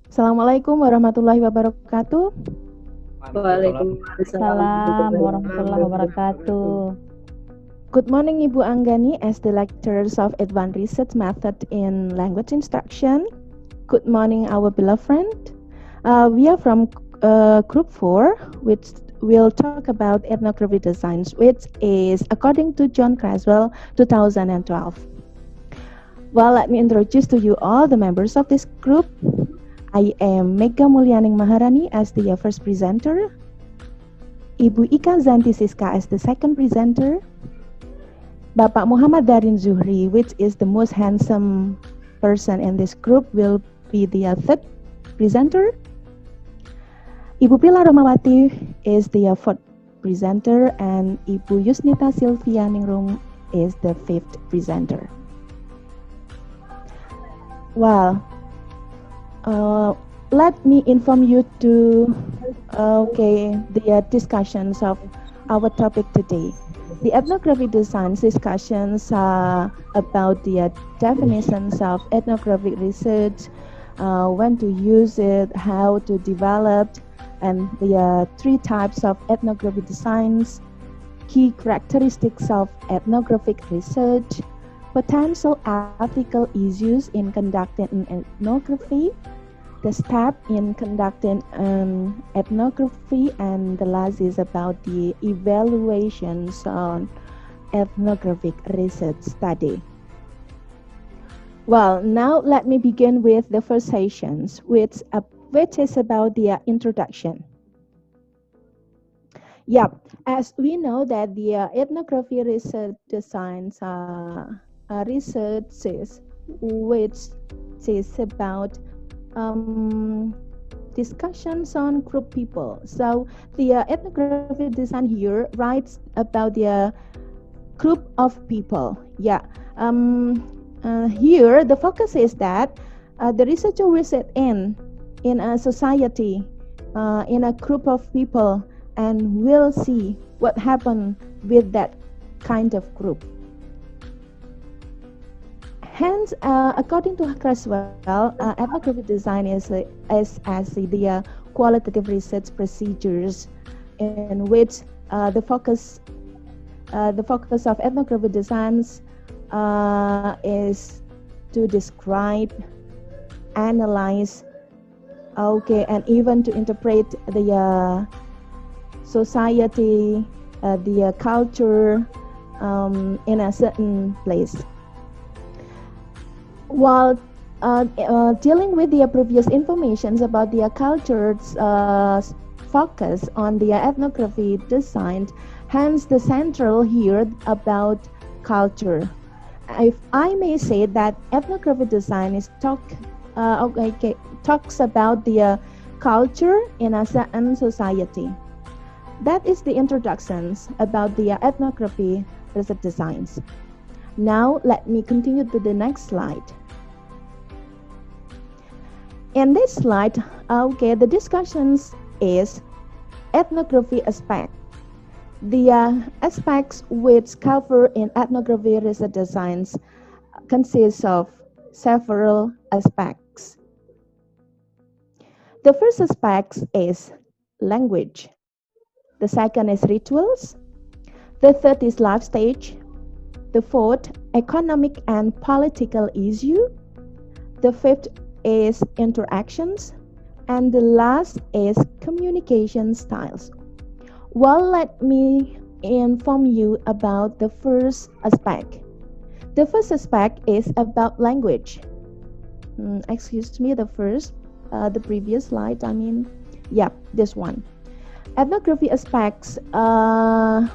Assalamualaikum warahmatullahi wabarakatuh. Waalaikumsalam Salam warahmatullahi warahmatullahi wabarakatuh. wabarakatuh. Good morning, Ibu Anggani, as the lecturers of Advanced Research Method in Language Instruction. Good morning, our beloved friend. We are from Group 4, which will talk about ethnography designs, which is according to John Craswell, 2012. Well, let me introduce to you all the members of this group. I am Mega Mulyaning Maharani as the first presenter, Ibu Ika Zanti Siska as the second presenter, Bapak Muhammad Darin Zuhri, which is the most handsome person in this group, will be the third presenter. Ibu Prila Romawati is the fourth presenter, and Ibu Yusnita Sylvia Ningrum is the fifth presenter. Well, let me inform you to the discussions of our topic today. The ethnography designs discussions are about the definitions of ethnographic research, when to use it, how to develop, and the three types of ethnography designs, key characteristics of ethnographic research, potential ethical issues in conducting an ethnography, the step in conducting an ethnography, and the last is about the evaluations on ethnographic research study. Well, now let me begin with the first sessions, which is about the introduction. Yeah, as we know that the ethnography research designs researches which is about discussions on group people. So the ethnography design here writes about the group of people. Yeah. Here the focus is that the researcher will set in a society, in a group of people, and we'll see what happened with that kind of group. Hence, according to Craswell, ethnographic design is the qualitative research procedures in which the focus of ethnographic designs is to describe, analyze, and even to interpret the society, the culture in a certain place. While dealing with the previous informations about the culture's focus on the ethnography design, hence the central here about culture. If I may say that ethnography design is talks about the culture in a certain society. That is the introductions about the ethnography research designs. Now let me continue to the next slide. In this slide, the discussions is ethnography aspect. The aspects which cover in ethnography research designs consists of several aspects. The first aspect is language. The second is rituals. The third is life stage. The fourth, economic and political issue. The fifth is interactions. And the last is communication styles. Well, let me inform you about the first aspect. The first aspect is about language. Excuse me, the previous slide, this one. Ethnography aspects of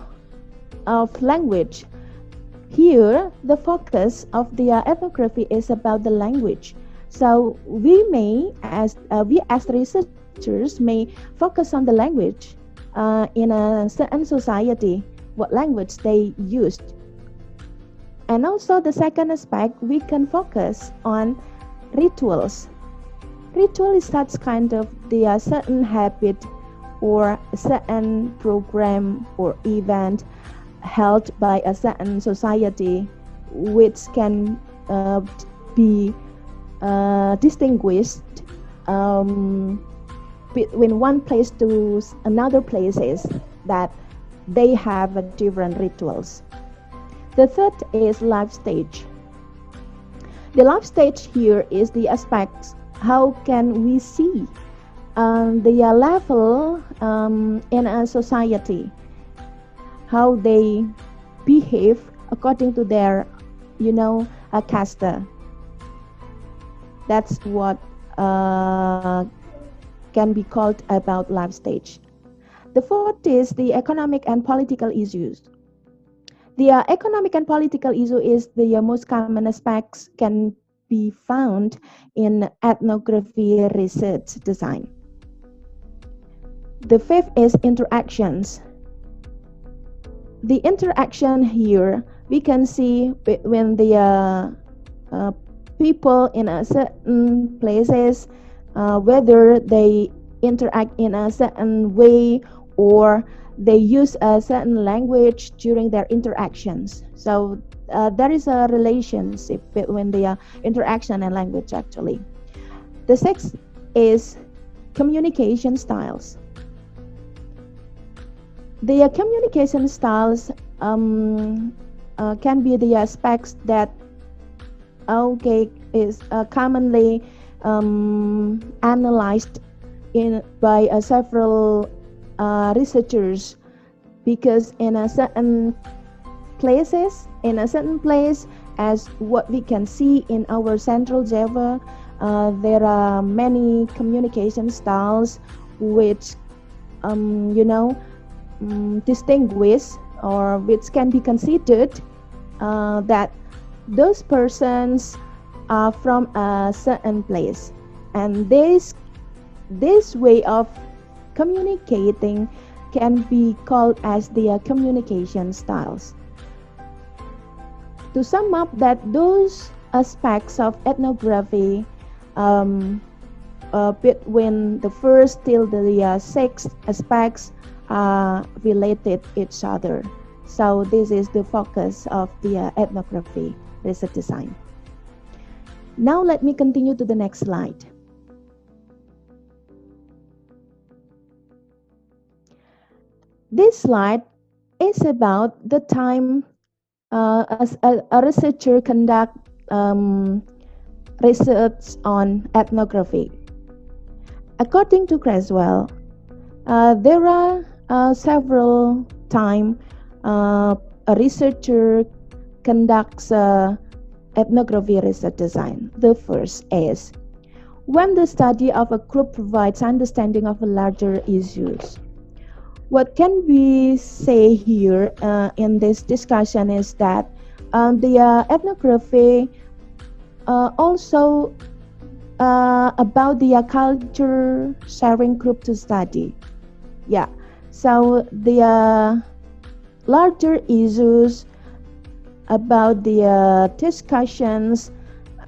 language. Here, the focus of the ethnography is about the language. So we as researchers may focus on the language in a certain society, what language they used. And also the second aspect, we can focus on rituals. Ritual is such kind of the certain habit or a certain program or event held by a certain society, which can be distinguished between one place to another places that they have a different rituals. The third is life stage. The life stage here is the aspects how can we see the level in a society, how they behave according to their, caste. That's what can be called about life stage. The fourth is the economic and political issues. The economic and political issue is the most common aspects can be found in ethnography research design. The fifth is interactions. The interaction here we can see when the people in a certain places, whether they interact in a certain way or they use a certain language during their interactions. So there is a relationship between the interaction and language actually. The sixth is communication styles. The communication styles can be the aspects that is commonly analyzed by several researchers, because in a certain place, as what we can see in our Central Java, there are many communication styles which distinguish or which can be considered that those persons are from a certain place, and this way of communicating can be called as the communication styles. To sum up, that those aspects of ethnography between the first till the sixth aspects are related each other. So this is the focus of the ethnography research design. Now let me continue to the next slide. This slide is about the time as a researcher conduct research on ethnography. According to Craswell, there are several times a researcher conducts ethnography research design. The first is when the study of a group provides understanding of larger issues. What can we say here in this discussion is that the ethnography also about the culture sharing group to study. Yeah, so the larger issues about the discussions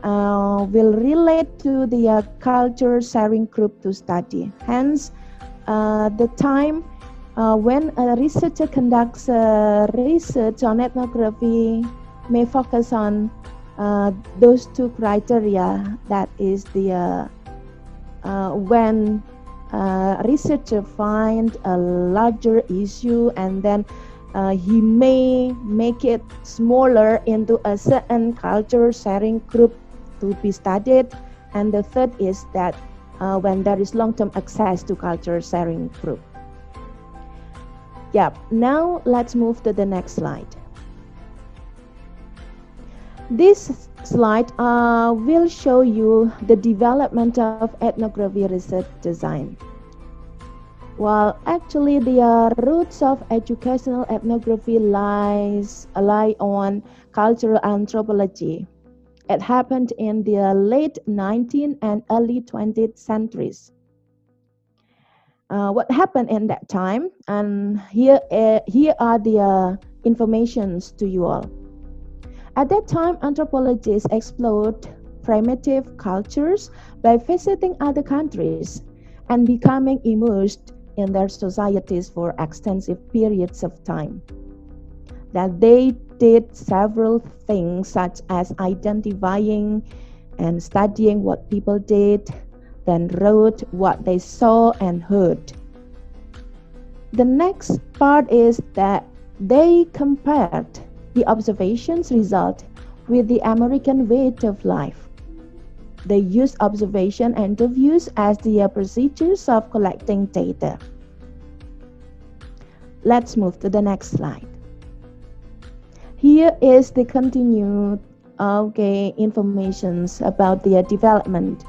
will relate to the culture sharing group to study. Hence, the time when a researcher conducts research on ethnography may focus on those two criteria. That is the when researcher find a larger issue, and then he may make it smaller into a certain culture sharing group to be studied. And the third is that when there is long-term access to culture sharing group. Yeah, now let's move to the next slide. This slide will show you the development of ethnography research design. Well, actually, the roots of educational ethnography lie on cultural anthropology. It happened in the late 19th and early 20th centuries. What happened in that time, and here are the informations to you all. At that time, anthropologists explored primitive cultures by visiting other countries and becoming immersed in their societies for extensive periods of time. That they did several things such as identifying and studying what people did, then wrote what they saw and heard. The next part is that they compared the observations result with the American way of life. They used observation and interviews as the procedures of collecting data. Let's move to the next slide. Here is the continued information about the development.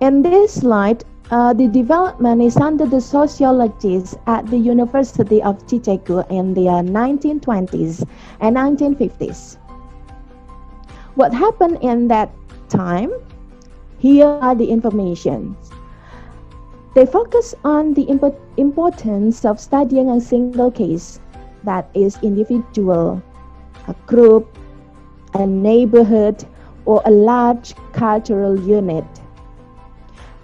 In this slide, the development is under the sociologists at the University of Chicago in the 1920s and 1950s. What happened in that time? Here are the information. They focus on the importance of studying a single case, that is individual, a group, a neighborhood, or a large cultural unit.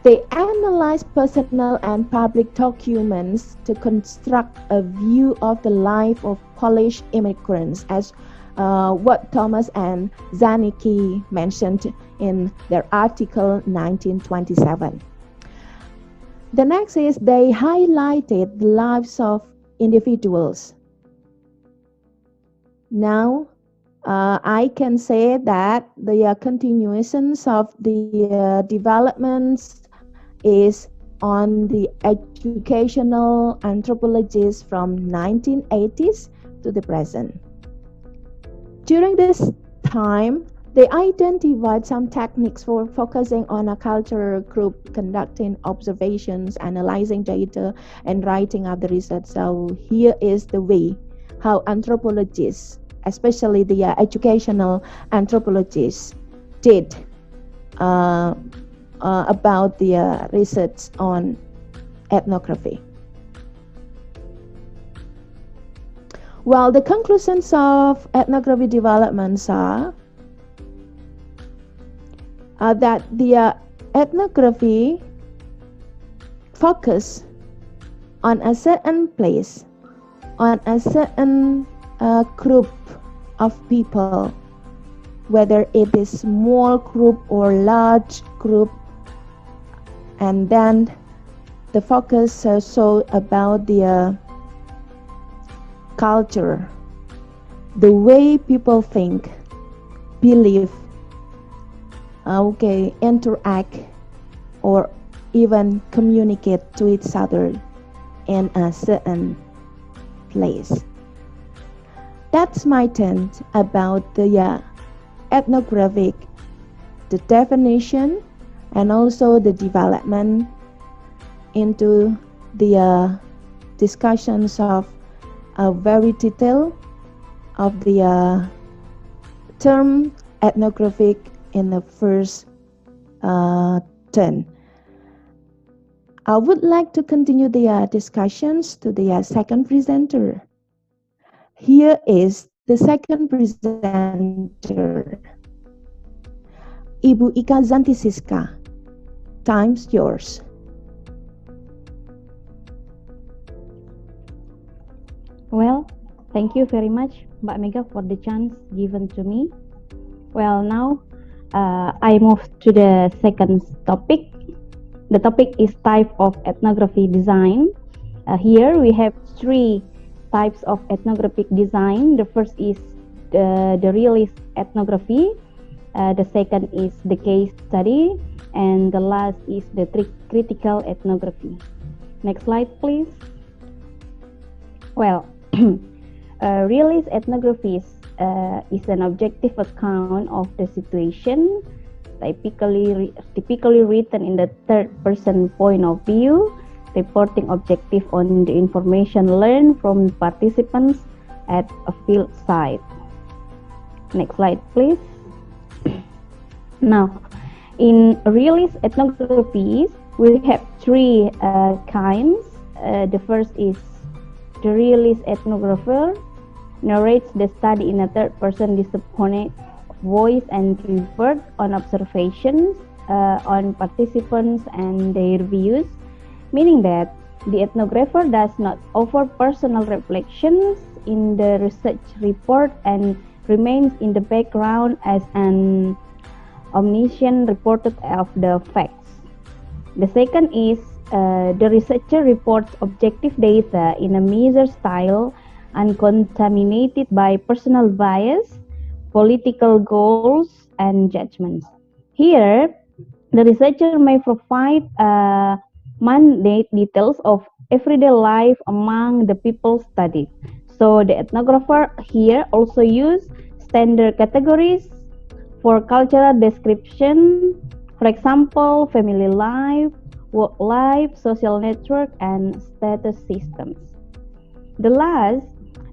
They analyze personal and public documents to construct a view of the life of Polish immigrants, as what Thomas and Zanicki mentioned in their article 1927. The next is they highlighted the lives of individuals. Now, I can say that the continuations of the developments is on the educational anthropologists from 1980s to the present. During this time, they identified some techniques for focusing on a cultural group, conducting observations, analyzing data, and writing up the research. So here is the way how anthropologists, especially the educational anthropologists, did about the research on ethnography. Well, the conclusions of ethnography developments are that the ethnography focus on a certain place, on a certain group of people, whether it is small group or large group, and then the focus also about the culture, the way people think, believe, interact, or even communicate to each other in a certain place. That's my turn about the ethnographic, the definition, and also the development into the discussions of a very detailed of the term ethnographic in the first turn. I would like to continue the discussions to the second presenter. Here is the second presenter, Ibu Ika Zantisiska. Time's yours. Well, thank you very much, Mbak Mega, for the chance given to me. Well, now I move to the second topic. The topic is type of ethnography design. Here we have three types of ethnographic design. The first is the realist ethnography. The second is the case study, and the last is the critical ethnography. Next slide, please. Well, realist ethnography is an objective account of the situation, typically written in the third-person point of view, reporting objective on the information learned from participants at a field site. Next slide, please. Now, in realist ethnographies, we have three kinds. The first is the realist ethnographer narrates the study in a third-person disappointed voice and refers on observations on participants and their views, meaning that the ethnographer does not offer personal reflections in the research report and remains in the background as an omniscient reported of the facts. The second is the researcher reports objective data in a measured style uncontaminated by personal bias, political goals, and judgments. Here, the researcher may provide mandate details of everyday life among the people studied. So the ethnographer here also use standard categories for cultural description, for example, family life, work life, social network, and status systems. The last,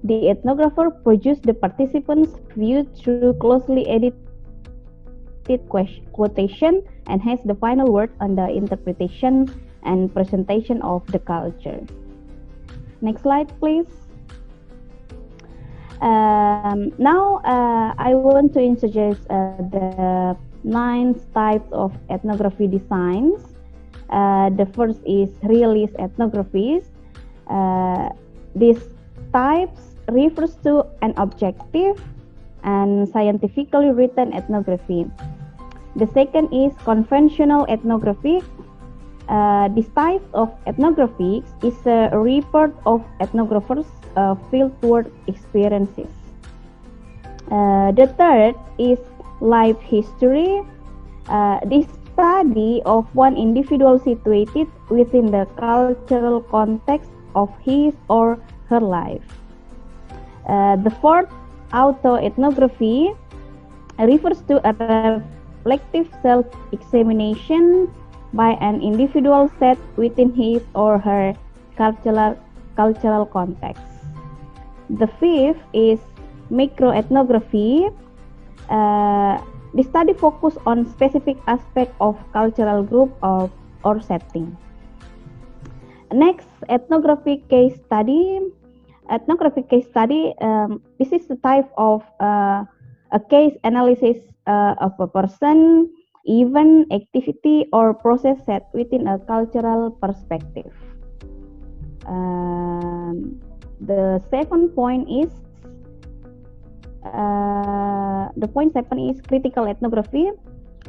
the ethnographer produced the participants' view through closely edited quotation and has the final word on the interpretation and presentation of the culture. Next slide, please. Now I want to introduce the 9 types of ethnography designs. The first is realist ethnographies. These types refers to an objective and scientifically written ethnography. The second is conventional ethnography. This type of ethnography is a report of ethnographers' fieldwork experiences. The third is life history. This study of one individual situated within the cultural context of his or her life. The fourth, autoethnography, refers to a reflective self-examination by an individual set within his or her cultural context. The fifth is microethnography. The study focuses on specific aspect of cultural group or setting. Next, ethnographic case study. Ethnographic case study, this is the type of a case analysis of a person, event, activity, or process set within a cultural perspective. The second point is the point 7 is critical ethnography,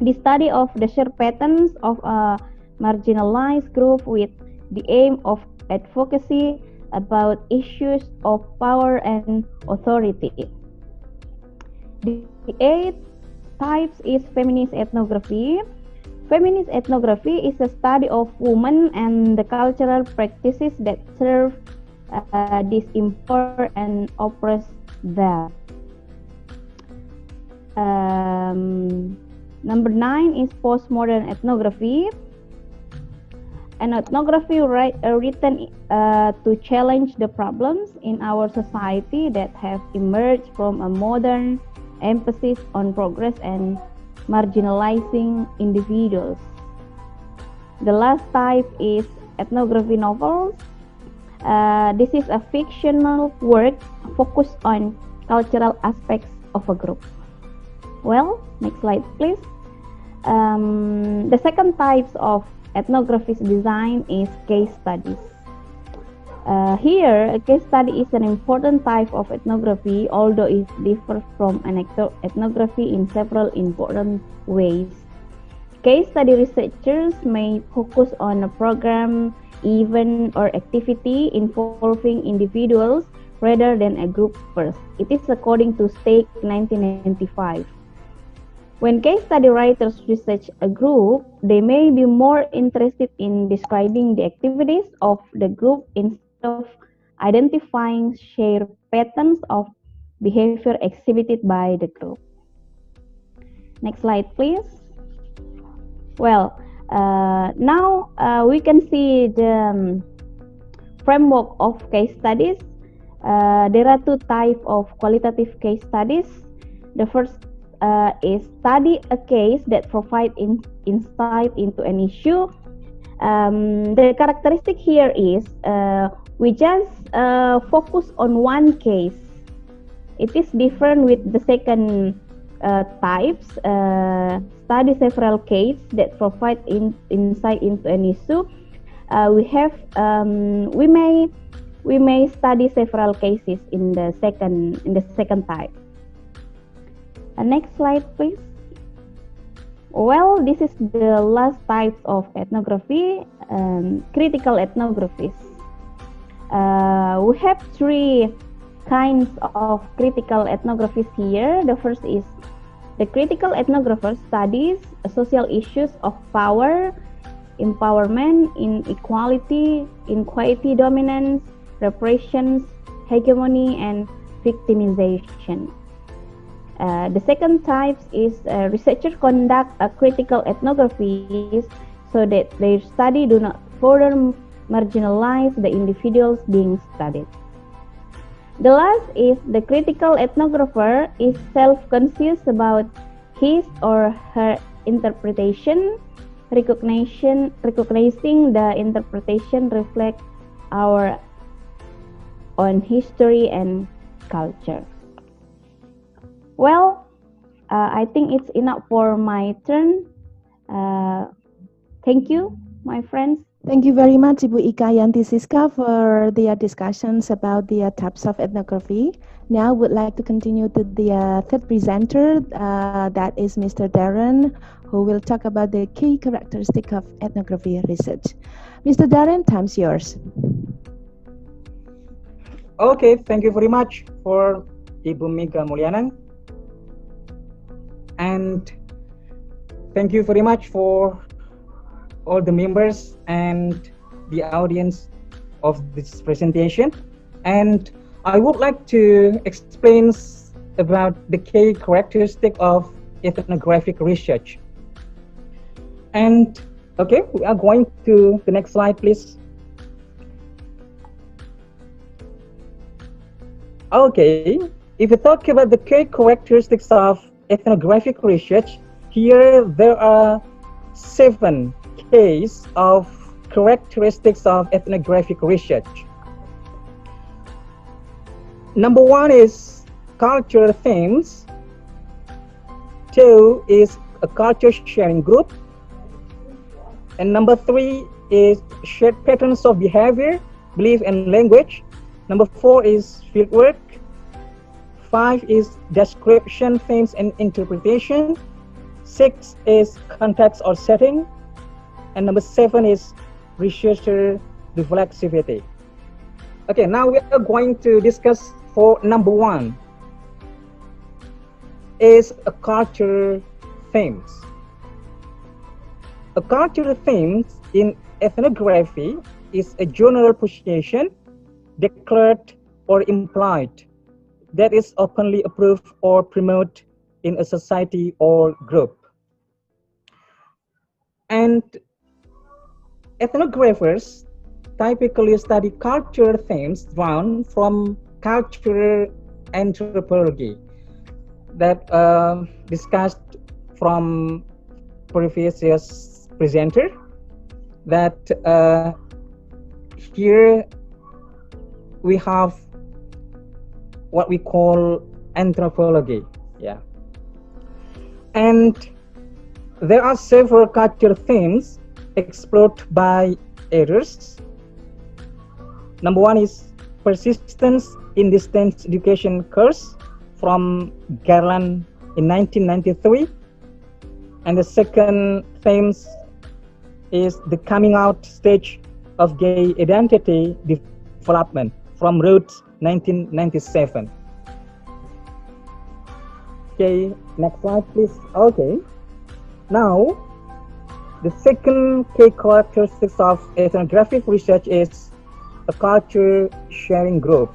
the study of the shared patterns of a marginalized group with the aim of advocacy about issues of power and authority. The 8th types is feminist ethnography. Feminist ethnography is a study of women and the cultural practices that serve disempower and oppress them. Number 9 is postmodern ethnography. An ethnography written to challenge the problems in our society that have emerged from a modern emphasis on progress and marginalizing individuals. The last type is ethnography novels. This is a fictional work focused on cultural aspects of a group. Well, next slide, please. The second types of ethnography design is case studies. Here, a case study is an important type of ethnography, although it differs from an ethnography in several important ways. Case study researchers may focus on a program, event, or activity involving individuals rather than a group first. It is according to Stake 1995. When case study writers research a group, they may be more interested in describing the activities of the group instead of identifying shared patterns of behavior exhibited by the group. Next slide, please. Well, now we can see the framework of case studies. There are 2 types of qualitative case studies. The first is study a case that provides insight into an issue. The characteristic here is we just focus on one case. It is different with the second types. Study several cases that provide insight into an issue. We may study several cases in the second type. Next slide, please. Well, this is the last type of ethnography, critical ethnographies. We have three kinds of critical ethnographies here. The first is the critical ethnographer studies social issues of power, empowerment, inequality, inequality dominance, repressions, hegemony, and victimization. The second type is researchers conduct a critical ethnographies so that their study do not further marginalize the individuals being studied. The last is the critical ethnographer is self-conscious about his or her interpretation, recognizing the interpretation reflect our own history and culture. Well, I think it's enough for my turn. Thank you, my friends. Thank you very much, Ibu Ika Yanti Siska, for the discussions about the types of ethnography. Now, I would like to continue to the third presenter, that is Mr. Darren, who will talk about the key characteristic of ethnography research. Mr. Darren, time's yours. Okay, thank you very much for Ibu Mika Mulyanan. And thank you very much for all the members and the audience of this presentation. And I would like to explain about the key characteristic of ethnographic research. And okay, we are going to the next slide, please. Okay, if we talk about the key characteristics of ethnographic research, here there are 7 keys of characteristics of ethnographic research. Number 1 is culture themes. 2 is a culture sharing group. And number 3 is shared patterns of behavior, belief, and language. Number 4 is fieldwork. 5 is description, themes, and interpretation. 6 is context or setting. And number 7 is researcher reflexivity. Okay, now we are going to discuss for number 1 is a culture themes. A culture themes in ethnography is a general position declared or implied that is openly approved or promoted in a society or group. And ethnographers typically study culture themes drawn from cultural anthropology that discussed from previous presenter, that here we have what we call anthropology. Yeah. And there are several cultural themes explored by others. Number 1 is persistence in distance education course from Garland in 1993. And the second theme is the coming out stage of gay identity development from Roots 1997. Okay, next slide please. Okay, now the second key characteristics of ethnographic research is a culture sharing group.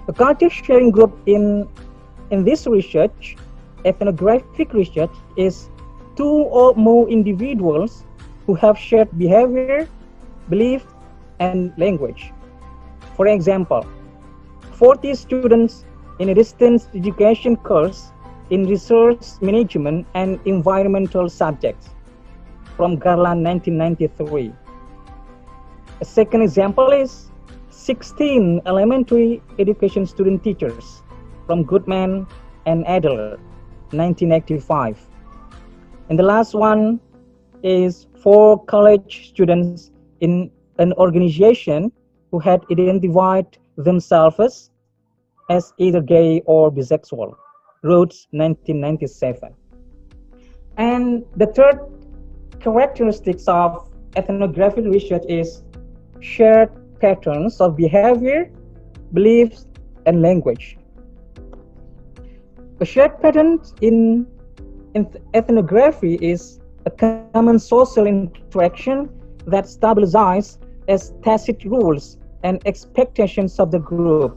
A culture sharing group in this research, ethnographic research, is 2 or more individuals who have shared behavior, belief, and language. For example, 40 students in a distance education course in resource management and environmental subjects from Garland 1993. A second example is 16 elementary education student teachers from Goodman and Adler 1985. And the last one is 4 college students in an organization who had identified themselves as either gay or bisexual, Rhodes 1997. And the third characteristics of ethnographic research is shared patterns of behavior, beliefs, and language. A shared pattern in ethnography is a common social interaction that stabilizes as tacit rules and expectations of the group.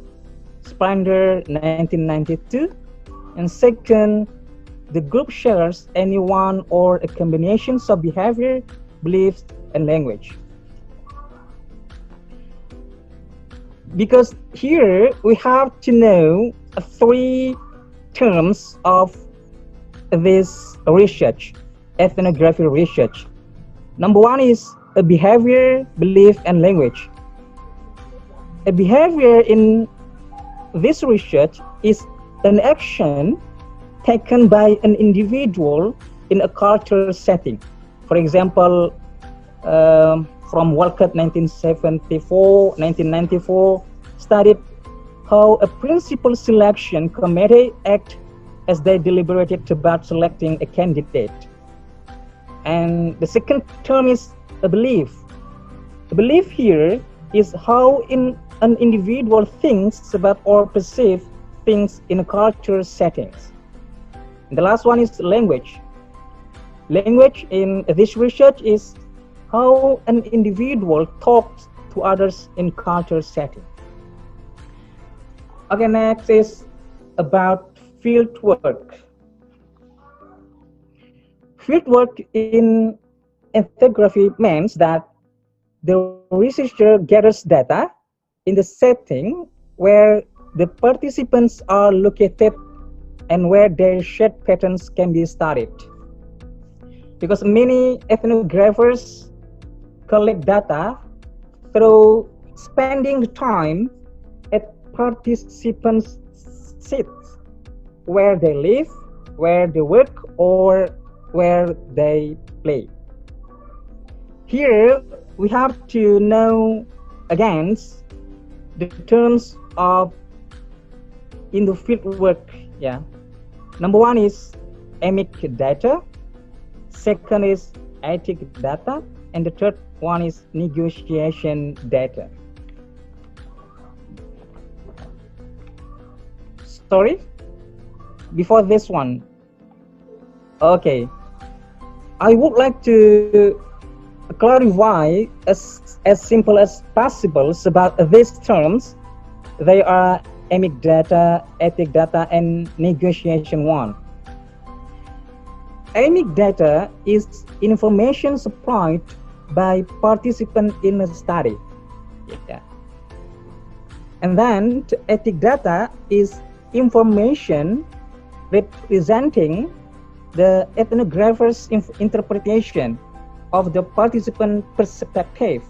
Springer, 1992. And second, the group shares any one or a combinations of behavior, beliefs, and language. Because here we have to know three terms of this research, ethnography research. Number one is a behavior, belief, and language. A behavior in this research is an action taken by an individual in a cultural setting. For example, from Walcott 1994 studied how a principal selection committee act as they deliberated about selecting a candidate. And the second term is a belief. A belief here is how an individual thinks about or perceives things in a cultural settings. And the last one is language. Language in this research is how an individual talks to others in cultural setting. Okay, next is about field work. Field work in ethnography means that the researcher gathers data in the setting where the participants are located and where their shared patterns can be studied. Because many ethnographers collect data through spending time at participants' seats where they live, where they work, or where they play. Here we have to know again the terms of in the field work. Yeah. Number one is emic data, second is ethic data, and the third one is negotiation data. Sorry, before this one, okay, I would like to clarify as simple as possible about these terms. They are emic data, ethic data, and negotiation one. Emic data is information supplied by participants in a study. Yeah. And then ethic data is information representing the ethnographer's interpretation of the participant perspective.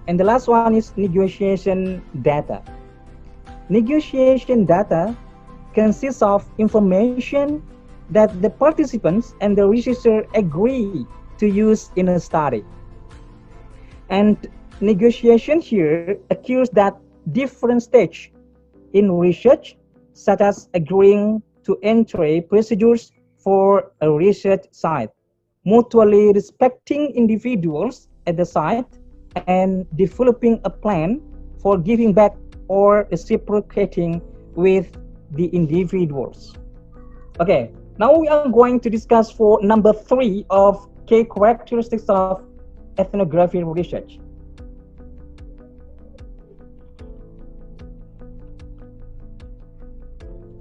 And the last one is negotiation data. Negotiation data consists of information that the participants and the researcher agree to use in a study. And negotiation here occurs at different stages in research, such as agreeing to entry procedures for a research site, mutually respecting individuals at the site, and developing a plan for giving back or reciprocating with the individuals. Okay, now we are going to discuss for number 3 of key characteristics of ethnography research.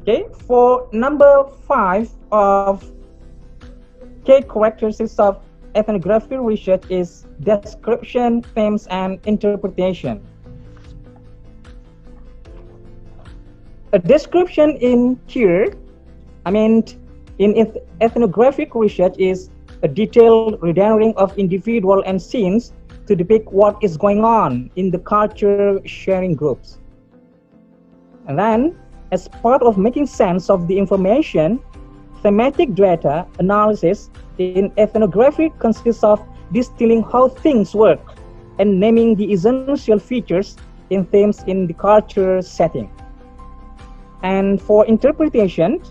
Okay, for number 5 of key characteristics of ethnography research is description, themes, and interpretation. A description in ethnographic research is a detailed rendering of individual and scenes to depict what is going on in the culture sharing groups. And then, as part of making sense of the information, thematic data analysis in ethnography consists of distilling how things work and naming the essential features in themes in the culture setting. And for interpretation,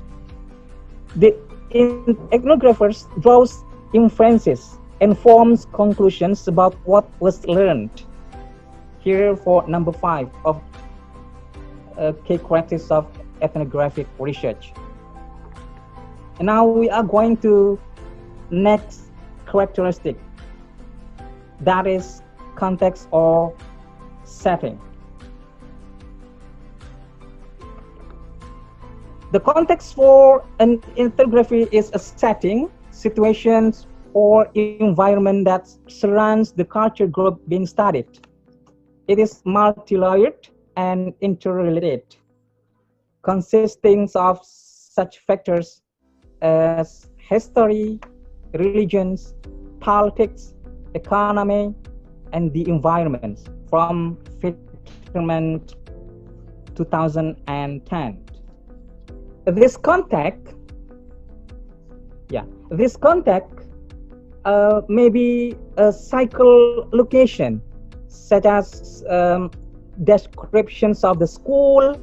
the ethnographers draws inferences and forms conclusions about what was learned. Here for number 5 of key characteristics of ethnographic research. And now we are going to next characteristic, that is context or setting. The context for an ethnography is a setting, situations, or environment that surrounds the culture group being studied. It is multi-layered and interrelated, consisting of such factors as history, religions, politics, economy, and the environment from Fitterman 2010. This context may be a cycle location, such as descriptions of the school,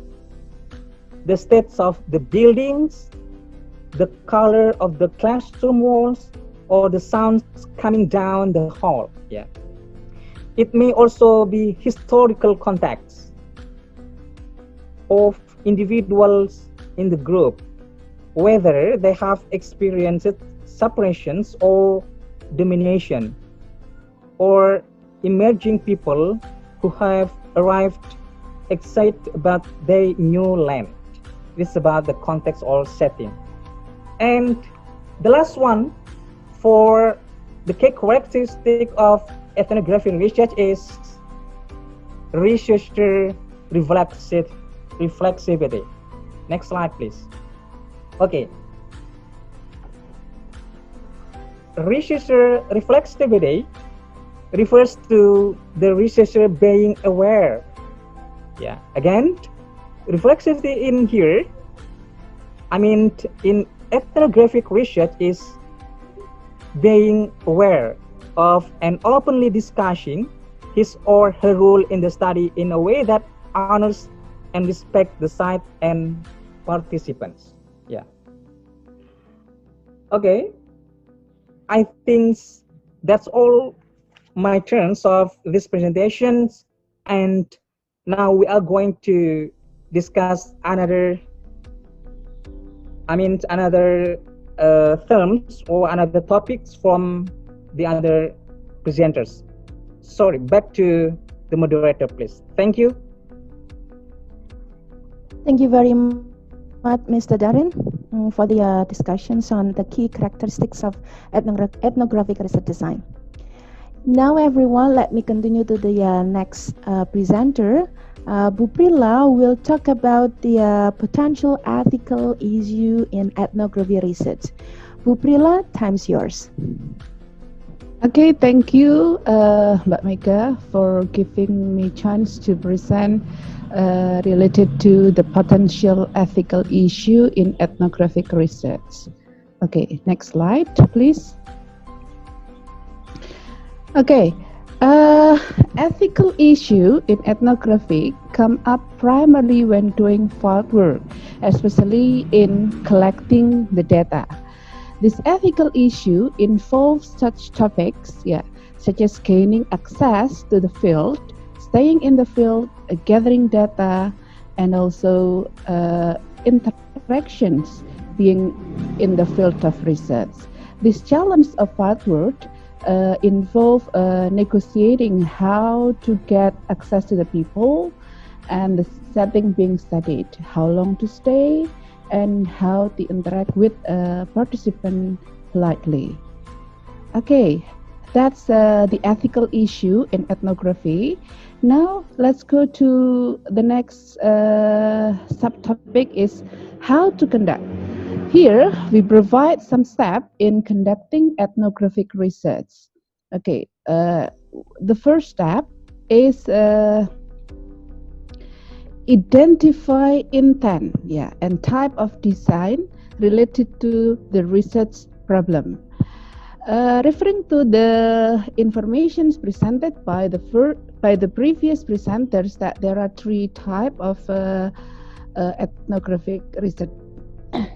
the states of the buildings, the color of the classroom walls, or the sounds coming down the hall. It may also be historical context of individuals in the group, whether they have experienced separations or domination, or emerging people who have arrived excited about their new land. This is about the context or setting. And the last one for the key characteristic of ethnographic research is researcher reflexivity. Next slide, please. Okay. Researcher reflexivity refers to the researcher being aware. Again, reflexivity in here, in ethnographic research is being aware of and openly discussing his or her role in the study in a way that honors and respects the site and participants. Okay, I think that's all my turns of this presentation, and now we are going to discuss another terms or another topics from the other presenters. Sorry, back to the moderator, please. Thank you. Thank you very much, Mr. Darin, for the discussions on the key characteristics of ethnographic research design. Now, everyone, let me continue to the next presenter. Bu Prila will talk about the potential ethical issue in ethnography research. Bu Prila, time's yours. Okay, thank you, Mbak Mega, for giving me chance to present related to the potential ethical issue in ethnographic research. Okay, next slide, please. Okay, ethical issue in ethnography come up primarily when doing field work, especially in collecting the data. This ethical issue involves such topics, such as gaining access to the field, staying in the field, gathering data, and also interactions being in the field of research. This challenge of field work involve negotiating how to get access to the people and the setting being studied, how long to stay, and how to interact with participants politely. Okay, that's the ethical issue in ethnography. Now let's go to the next subtopic is how to conduct. Here we provide some steps in conducting ethnographic research. Okay, the first step is identify intent, and type of design related to the research problem. Referring to the information presented by the previous presenters, that there are three types of ethnographic research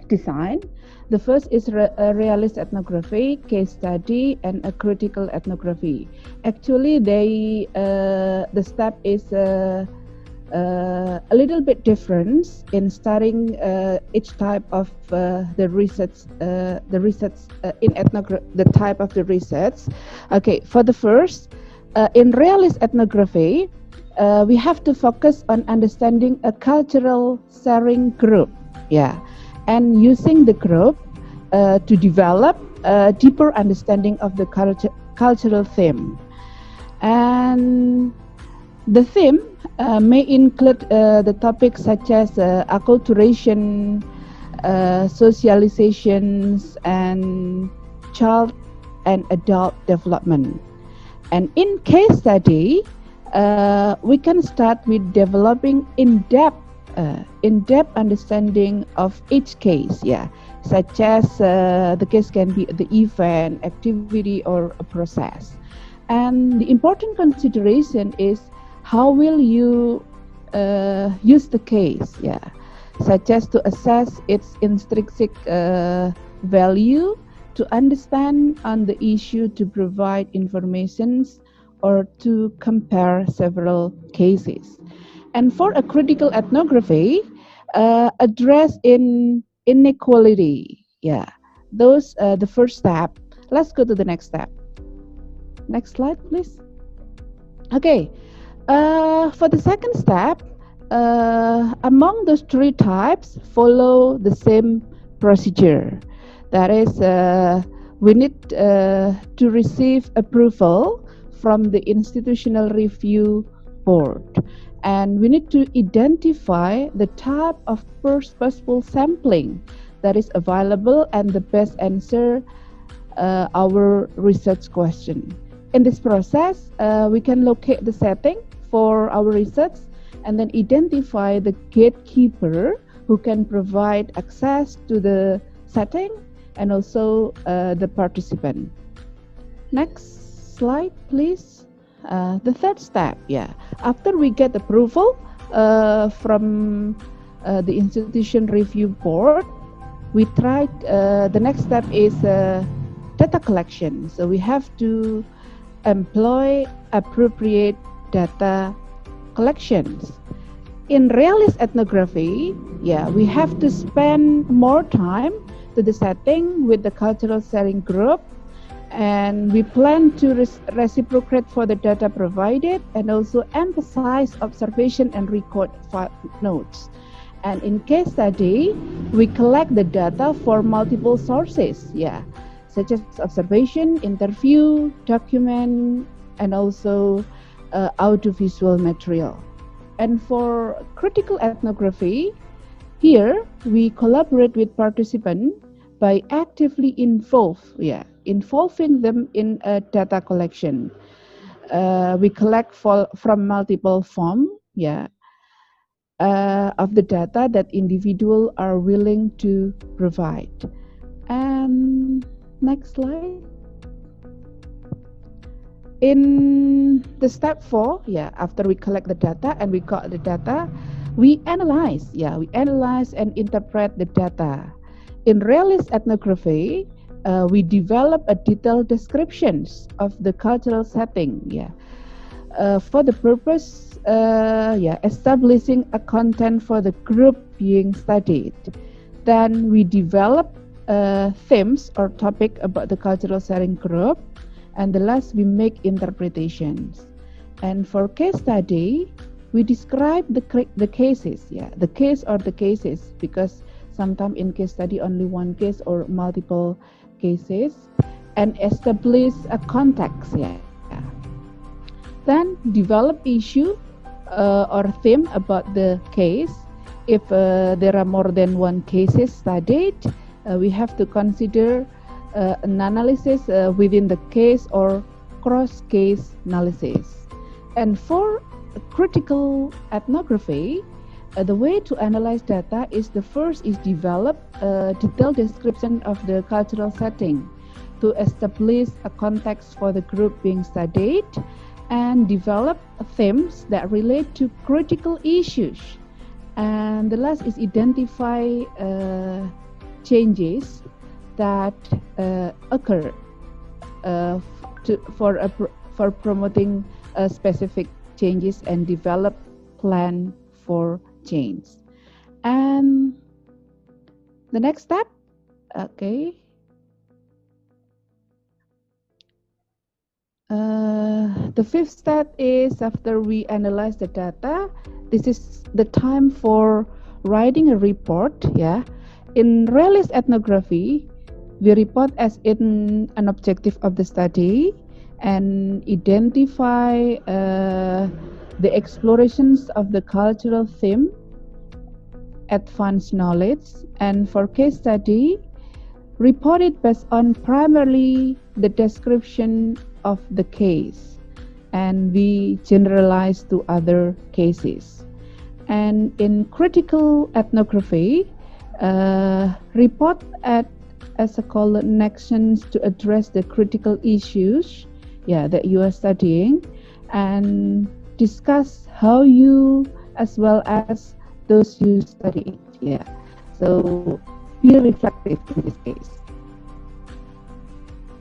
design. The first is a realist ethnography, case study, and a critical ethnography. Actually, the step is a little bit different in starting each type of the research in ethnography, the type of the research. Okay, for the first, in realist ethnography, we have to focus on understanding a cultural sharing group, yeah, and using the group to develop a deeper understanding of the cultural theme. And the theme may include the topics such as acculturation, socializations, and child and adult development. And in case study, we can start with developing in-depth understanding of each case, yeah, such as the case can be the event, activity, or a process. And the important consideration is how will you use the case, yeah, such as to assess its intrinsic value, to understand on the issue, to provide informations, or to compare several cases. And for a critical ethnography, address in inequality, yeah, those the first step. Let's go to the next step. Next slide, please. Okay, for the second step, among those three types, follow the same procedure. That is, we need to receive approval from the institutional review board, and we need to identify the type of first possible sampling that is available and the best answer our research question. In this process, we can locate the setting for our research and then identify the gatekeeper who can provide access to the setting and also the participant. Next slide, please. The third step, yeah. After we get approval from the institution review board, we tried, the next step is data collection. So we have to employ appropriate data collections. In realist ethnography, yeah, we have to spend more time to the setting with the cultural sharing group, and we plan to reciprocate for the data provided and also emphasize observation and record notes. And in case study, we collect the data for multiple sources, yeah, such as observation, interview, document, and also audiovisual material. And for critical ethnography, here we collaborate with participants by actively involving them in data collection. We collect from multiple forms, yeah, of the data that individuals are willing to provide. And next slide. In the step 4, yeah, after we collect the data and we got the data, we analyze and interpret the data. In realist ethnography, we develop a detailed descriptions of the cultural setting, yeah, for the purpose, establishing a content for the group being studied. Then we develop themes or topic about the cultural sharing group, and the last we make interpretations. And for case study, we describe the cases, yeah, the case or the cases, because sometimes in case study only one case or multiple cases, and establish a context, yeah. Then develop issue or theme about the case. If there are more than one cases studied, we have to consider an analysis within the case or cross-case analysis. And for critical ethnography, the way to analyze data is the first is develop a detailed description of the cultural setting to establish a context for the group being studied, and develop themes that relate to critical issues And the last is identify changes that occur for promoting specific changes and develop plan for change. And the next step, okay. The fifth step is after we analyze the data, this is the time for writing a report. Yeah, in realist ethnography, we report as in an objective of the study and identify the explorations of the cultural theme, advanced knowledge, and for case study, report it based on primarily the description of the case, and we generalize to other cases. And in critical ethnography, report as a call to actions to address the critical issues, that you are studying, and discuss how you as well as those you study. So be reflective in this case.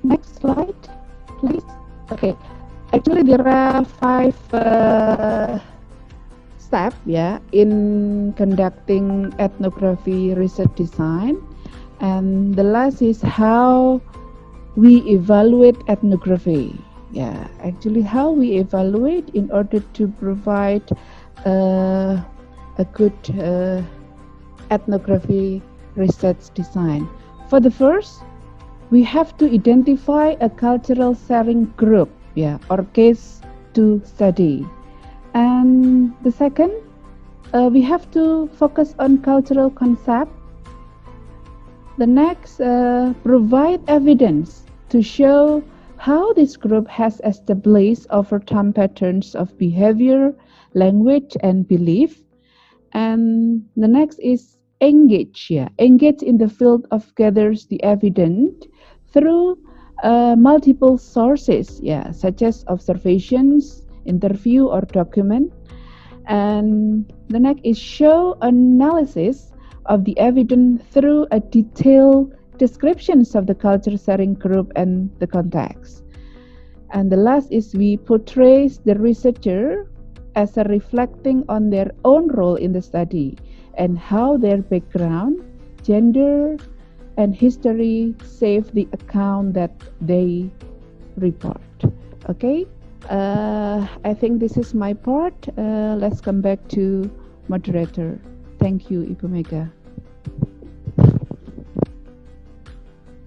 Next slide, please. Okay, actually there are 5 steps in conducting ethnography research design, and the last is how we evaluate ethnography. Actually how we evaluate in order to provide a good ethnography research design. For the first, we have to identify a cultural sharing group, or case to study. And the second, we have to focus on cultural concept. The next, provide evidence to show how this group has established over time patterns of behavior, language, and belief. And the next is engage in the field of gathers the evidence through multiple sources, such as observations, interview, or document. And the next is show analysis of the evidence through a detailed descriptions of the culture sharing group and the context. And the last is we portray the researcher as a reflecting on their own role in the study and how their background, gender, and history shape the account that they report. Okay, I think this is my part. Let's come back to moderator. Thank you, Ibu Mega.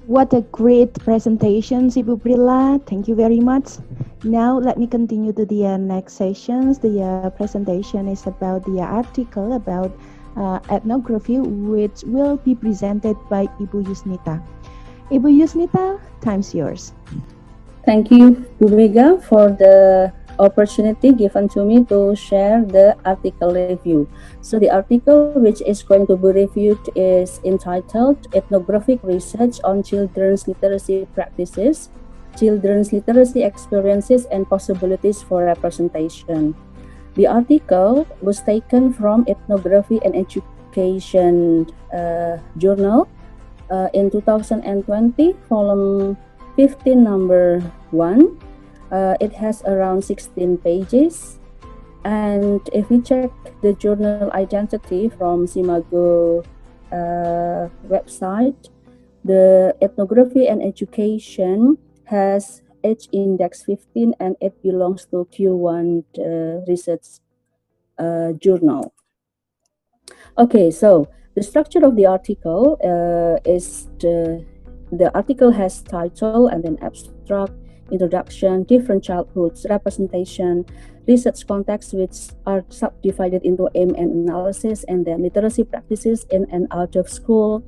What a great presentation, Ibu Prila. Thank you very much. Now let me continue to the next sessions. The presentation is about the article about ethnography, which will be presented by Ibu Yusnita. Ibu Yusnita, time's yours. Thank you, Bu Mega, for the opportunity given to me to share the article review. So the article which is going to be reviewed is entitled Ethnographic Research on Children's Literacy Practices, Children's Literacy Experiences and Possibilities for Representation. The article was taken from Ethnography and Education journal in 2020, volume 15, number 1. It has around 16 pages, and if we check the journal identity from Simago website, the Ethnography and Education has H index 15 and it belongs to Q1 research journal. Okay, so the structure of the article is the article has title and then abstract, introduction, different childhoods, representation, research context, which are subdivided into aim and analysis, and then literacy practices in and out of school,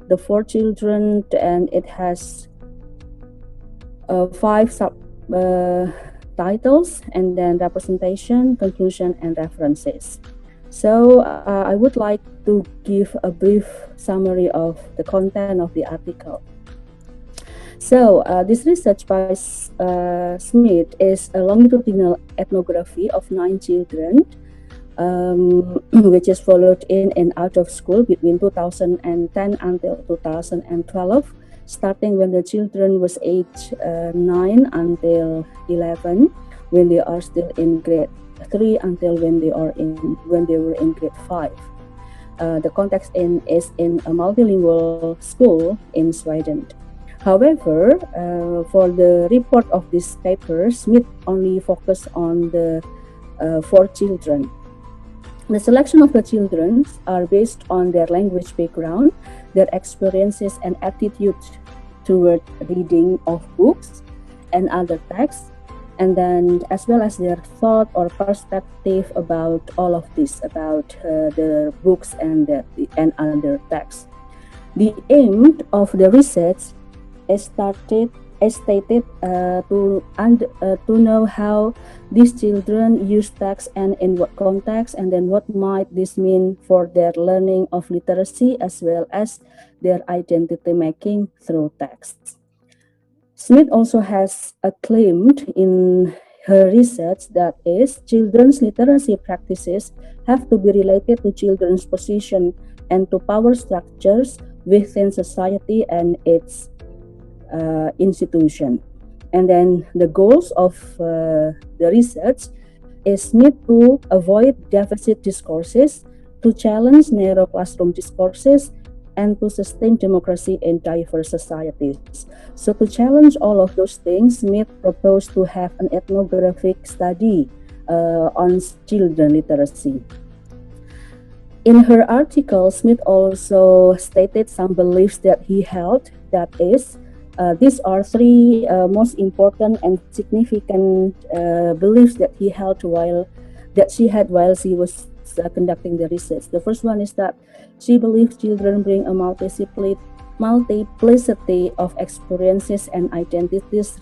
the 4 children, and it has 5 titles, and then representation, conclusion, and references. So I would like to give a brief summary of the content of the article. So this research by Smith is a longitudinal ethnography of 9 children which is followed in and out of school between 2010 until 2012, starting when the children was age 9 until 11, when they are still in grade 3 until when they were in grade 5. The context is in a multilingual school in Sweden. However, for the report of this paper, Smith only focused on the 4 children. The selection of the children are based on their language background, their experiences and attitude toward reading of books and other texts, and then as well as their thought or perspective about all of this, about the books and other texts. The aim of the research is stated to know how these children use text and in what context, and then what might this mean for their learning of literacy as well as their identity making through text. Smith also has acclaimed in her research that is children's literacy practices have to be related to children's position and to power structures within society and its institution. And then the goals of the research is Smith to avoid deficit discourses, to challenge narrow classroom discourses, and to sustain democracy in diverse societies. So to challenge all of those things, Smith proposed to have an ethnographic study on children literacy. In her article, Smith also stated some beliefs that he held, that is, these are 3 most important and significant beliefs that she had while she was conducting the research. The first one is that she believes children bring a multiplicity of experiences and identities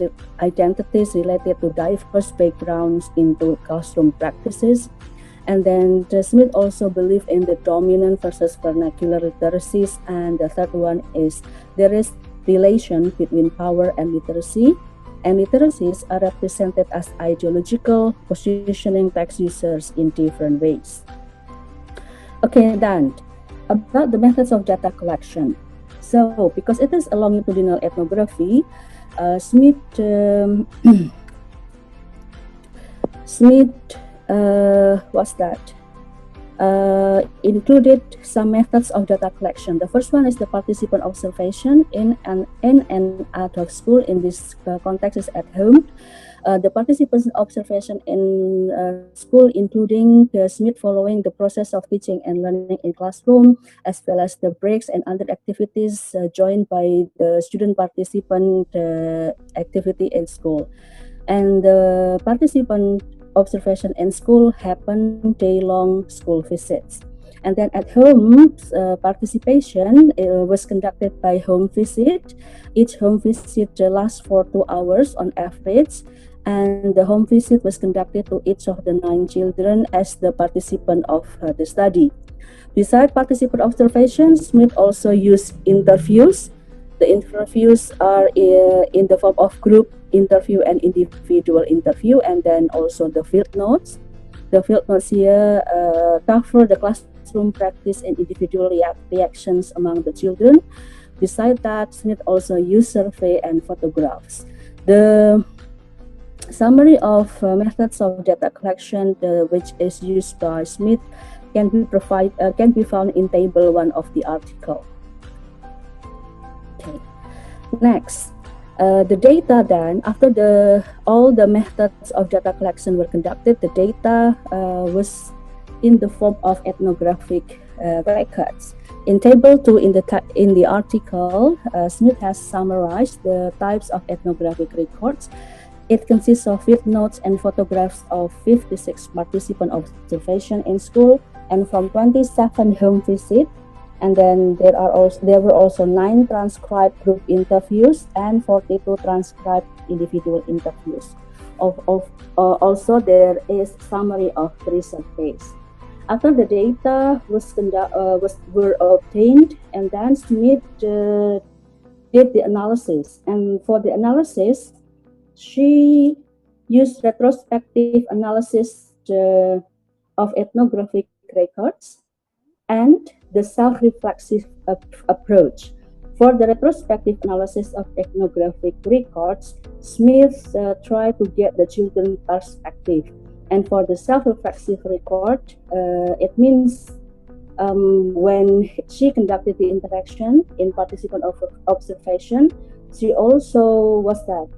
related to diverse backgrounds into classroom practices. And then Smith also believed in the dominant versus vernacular literacies. And the third one is there is relation between power and literacy, and literacies are represented as ideological positioning text users in different ways. Okay, then about the methods of data collection. So, because it is a longitudinal ethnography, Smith included some methods of data collection. The first one is the participant observation in and out of school. In this context is at home. The participants' observation in school, including Smith following the process of teaching and learning in classroom, as well as the breaks and other activities joined by the student participant activity in school. And the participant observation in school happen day-long school visits. And then at home, participation was conducted by home visit. Each home visit lasts for 2 hours on average, and the home visit was conducted to each of the 9 children as the participant of the study. Besides participant observations, Smith also used interviews. The interviews are in the form of group interview and individual interview, and then also the field notes. The field notes here cover the classroom practice and individual reactions among the children. Besides that, Smith also used survey and photographs. The summary of methods of data collection which is used by Smith can be found in table 1 of the article. Okay. Next, the data then, after all the methods of data collection were conducted, the data was in the form of ethnographic records. In table 2 in the article, Smith has summarized the types of ethnographic records. It consists of field notes and photographs of 56 participant observation in school and from 27 home visits. And then there were also 9 transcribed group interviews and 42 transcribed individual interviews. Also, there is summary of 3 surveys. After the data were obtained, and then Smith did the analysis. And for the analysis, she used retrospective analysis of ethnographic records, and the self-reflexive approach. For the retrospective analysis of ethnographic records, Smith tried to get the children's perspective. And for the self-reflexive record, it means when she conducted the interaction in participant observation, she also was that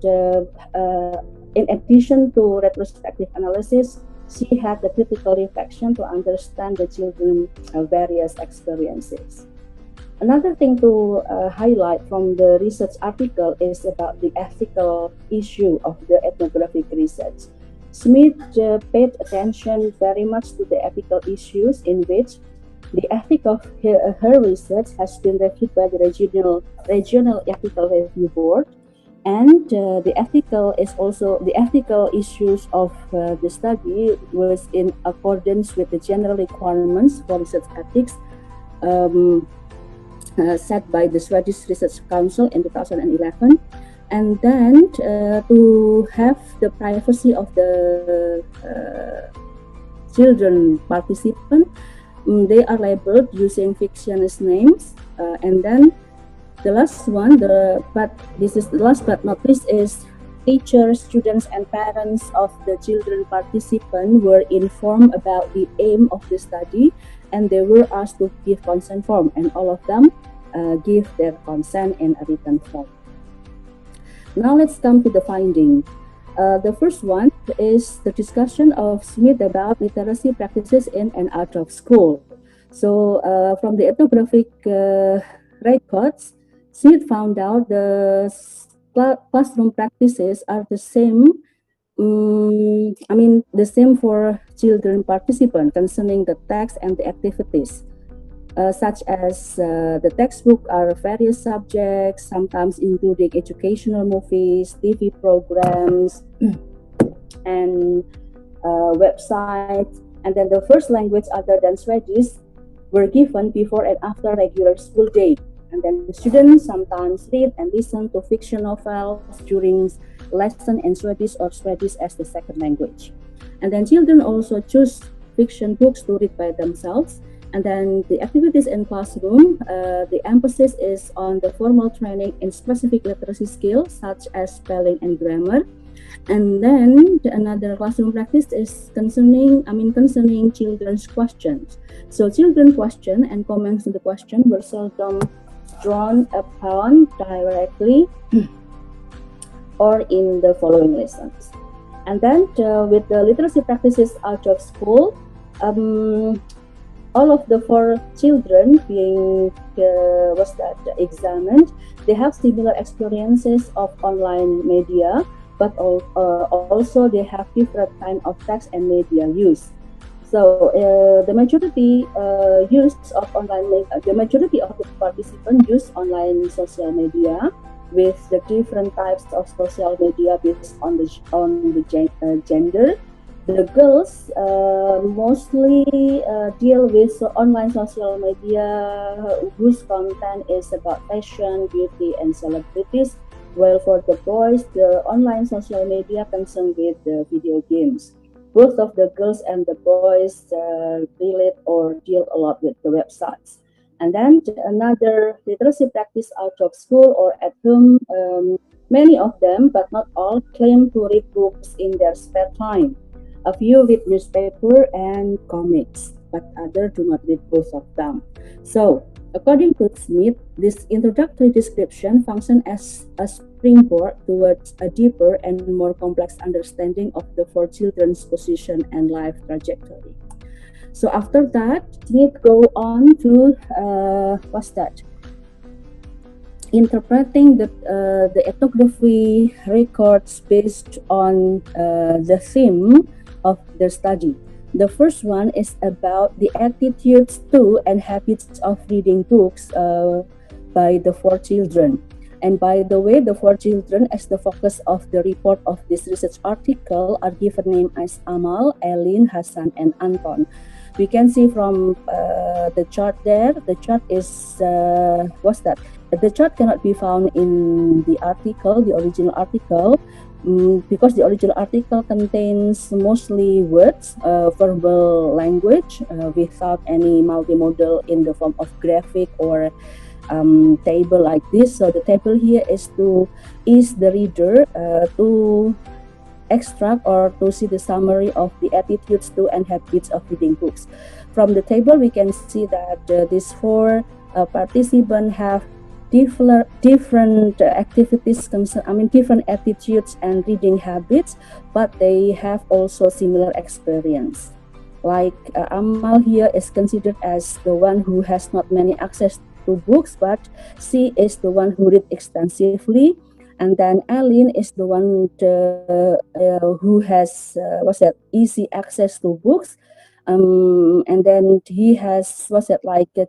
in addition to retrospective analysis, she had the critical reflection to understand the children's various experiences. Another thing to highlight from the research article is about the ethical issue of the ethnographic research. Smith paid attention very much to the ethical issues in which the ethic of her research has been reviewed by the regional ethical review board, and the ethical issues of the study was in accordance with the general requirements for research ethics set by the Swedish Research Council in 2011. And then to have the privacy of the children participant, they are labeled using fictitious names. And then the last one, but this is the last but not least, is teachers, students, and parents of the children participant were informed about the aim of the study, and they were asked to give consent form, and all of them give their consent in a written form. Now let's come to the finding. The first one is the discussion of Smith about literacy practices in and out of school. So from the ethnographic records, Smith found out the classroom practices are the same. The same for children participants concerning the text and the activities. Such as the textbook are various subjects, sometimes including educational movies, TV programs, and websites. And then the first language other than Swedish were given before and after regular school day. And then the students sometimes read and listen to fiction novels during lesson in Swedish or Swedish as the second language. And then children also choose fiction books to read by themselves. And then the activities in classroom, the emphasis is on the formal training in specific literacy skills such as spelling and grammar. And then another classroom practice is concerning children's questions. So children question and comments on the question were seldom drawn upon directly or in the following lessons. And then with the literacy practices out of school, all of the 4 children being examined, they have similar experiences of online media, but also they have different kind of text and media use. So the majority of the participants use online social media with the different types of social media based on the gender. The girls mostly deal with online social media whose content is about fashion, beauty, and celebrities, while for the boys, the online social media concerned with the video games. Both of the girls and the boys relate or deal a lot with the websites. And then another literacy practice out of school or at home, many of them, but not all, claim to read books in their spare time. A few read newspaper and comics, but others do not read both of them. So, according to Smith, this introductory description functions as a springboard towards a deeper and more complex understanding of the 4 children's position and life trajectory. So after that, Smith go on to interpreting the ethnography records based on the theme of their study. The first one is about the attitudes to and habits of reading books by the 4 children. And by the way, the 4 children as the focus of the report of this research article are given name as Amal, Elin, Hassan, and Anton. We can see from the chart there, the chart is, The chart cannot be found in the article, the original article, because the original article contains mostly words, verbal language, without any multimodal in the form of graphic or table like this. So the table here is the reader to extract or to see the summary of the attitudes to and habits of reading books. From the table, we can see that these four participants have different activities, different attitudes and reading habits, but they have also similar experience. Like Amal here is considered as the one who has not many access to books, but she is the one who read extensively. And then Aline is the one who has easy access to books. And then he has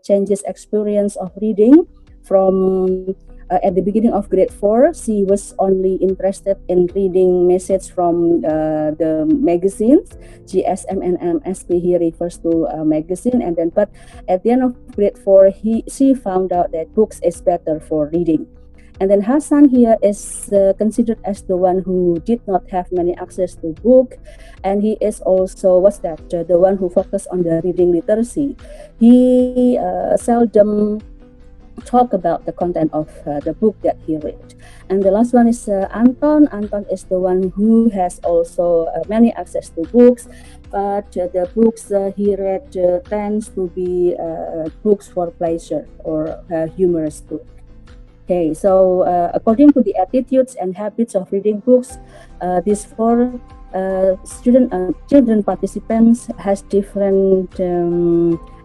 changes experience of reading from at the beginning of grade 4. She was only interested in reading message from the magazines, GSM and MSP. He refers to a magazine, and then but at the end of grade 4, she found out that books is better for reading. And then Hassan here is considered as the one who did not have many access to book, and he is also the one who focused on the reading literacy. He seldom talk about the content of the book that he read. And the last one is Anton. Anton is the one who has also many access to books, but the books he read tends to be books for pleasure or humorous book. Okay, so according to the attitudes and habits of reading books, these four children participants has different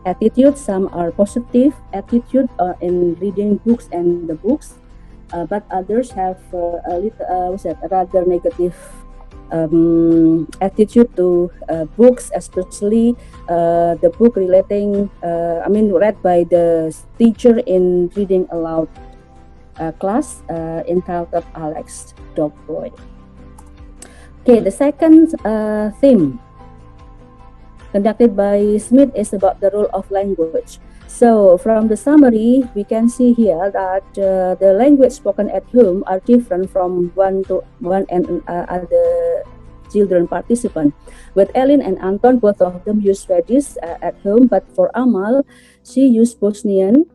attitudes. Some are positive attitude in reading books and the books, but others have a rather negative attitude to books, especially the book read by the teacher in reading aloud class entitled Alex Dog Boy. Okay, the second theme conducted by Smith is about the role of language. So from the summary, we can see here that the language spoken at home are different from one and other children participant. With Ellen and Anton, both of them use Swedish at home, but for Amal, she used Bosnian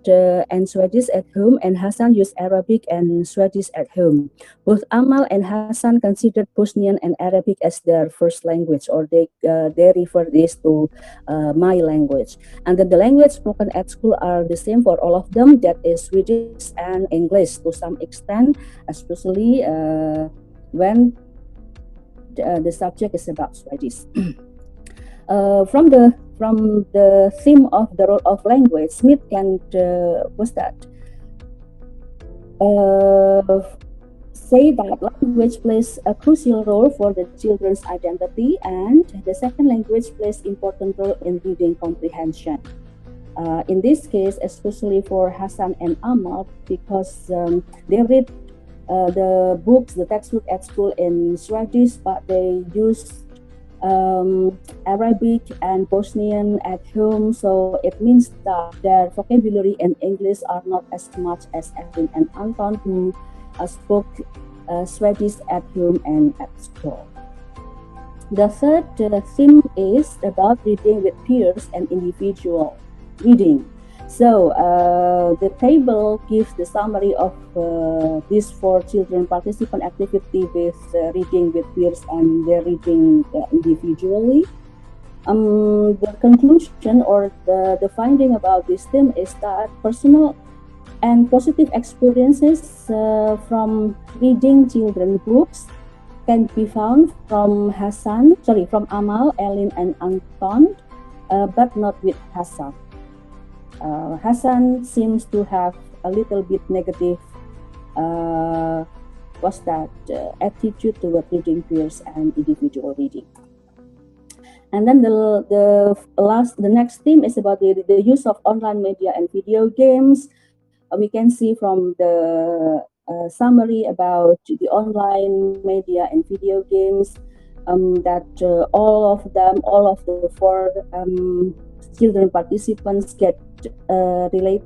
and Swedish at home, and Hassan used Arabic and Swedish at home. Both Amal and Hassan considered Bosnian and Arabic as their first language, or they refer this to my language. And then the language spoken at school are the same for all of them, that is Swedish and English to some extent, especially when the subject is about Swedish. From the theme of the role of language, Smith can say that language plays a crucial role for the children's identity, and the second language plays important role in reading comprehension. In this case, especially for Hassan and Amal, because they read the textbook at school in Swedish, but they use Arabic and Bosnian at home, so it means that their vocabulary and English are not as much as Edwin and Anton, who spoke Swedish at home and at school. The third theme is about reading with peers and individual reading. So the table gives the summary of these four children participant activity with reading with peers and their reading individually. The conclusion or the finding about this theme is that personal and positive experiences from reading children books can be found from Amal, Ellen, and Anton, but not with Hassan. Hassan seems to have a little bit negative attitude toward reading peers and individual reading. And then the next theme is about the use of online media and video games. We can see from the summary about the online media and video games that all of the four children participants get relate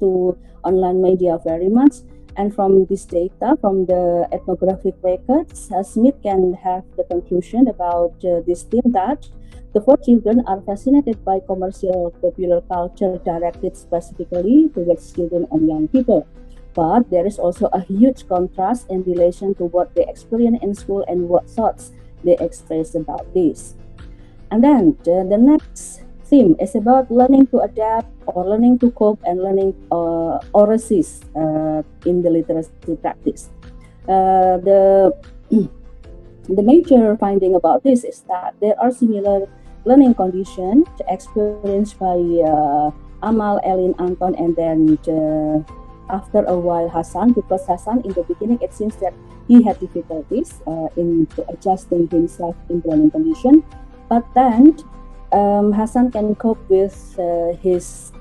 to online media very much. And from this data, from the ethnographic records, Smith can have the conclusion about this theme that the four children are fascinated by commercial popular culture directed specifically towards children and young people. But there is also a huge contrast in relation to what they experience in school and what thoughts they express about this. And then the next theme is about learning to adapt or learning to cope and learning or resist in the literacy practice. The the major finding about this is that there are similar learning conditions experienced by Amal, Elin, Anton, and then after a while Hassan, because Hassan in the beginning it seems that he had difficulties in adjusting himself in learning condition, but then Hassan can cope with his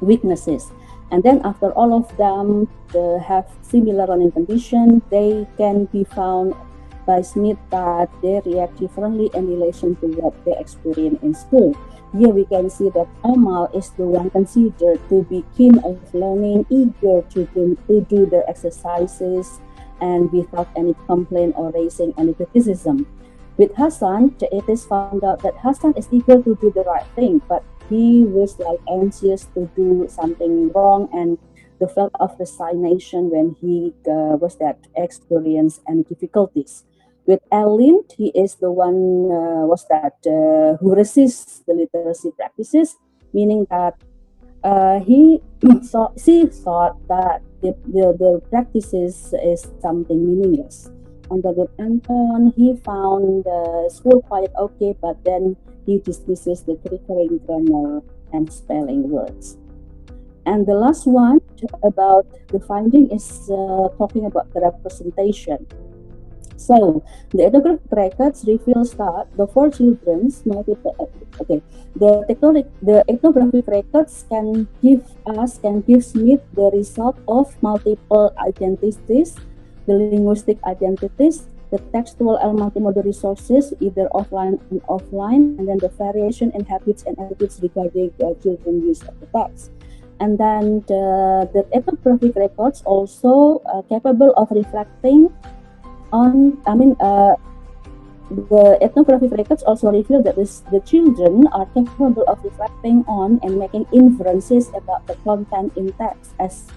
weaknesses. And then after all of them have similar learning condition, they can be found by Smith that they react differently in relation to what they experience in school. Here we can see that Amal is the one considered to be keen of learning, eager to do the exercises and without any complaint or raising any criticism. With Hassan, it is found out that Hassan is eager to do the right thing, but he was like anxious to do something wrong and the felt of resignation when he was that experience and difficulties. With Elin, he is the one who resists the literacy practices, meaning that she thought that the practices is something meaningless. And then with Anton, he found school quite okay, but then he dismisses the recurring grammar and spelling words. And the last one about the finding is talking about the representation. So the ethnographic records reveals that the four children's multiple the ethnographic records can give Smith the result of multiple identities, the linguistic identities, the textual and multimodal resources, either offline and offline, and then the variation in habits and attitudes regarding children's use of the text. And then the ethnographic records also capable of reflecting on, the ethnographic records also reveal that the children are capable of reflecting on and making inferences about the content in text as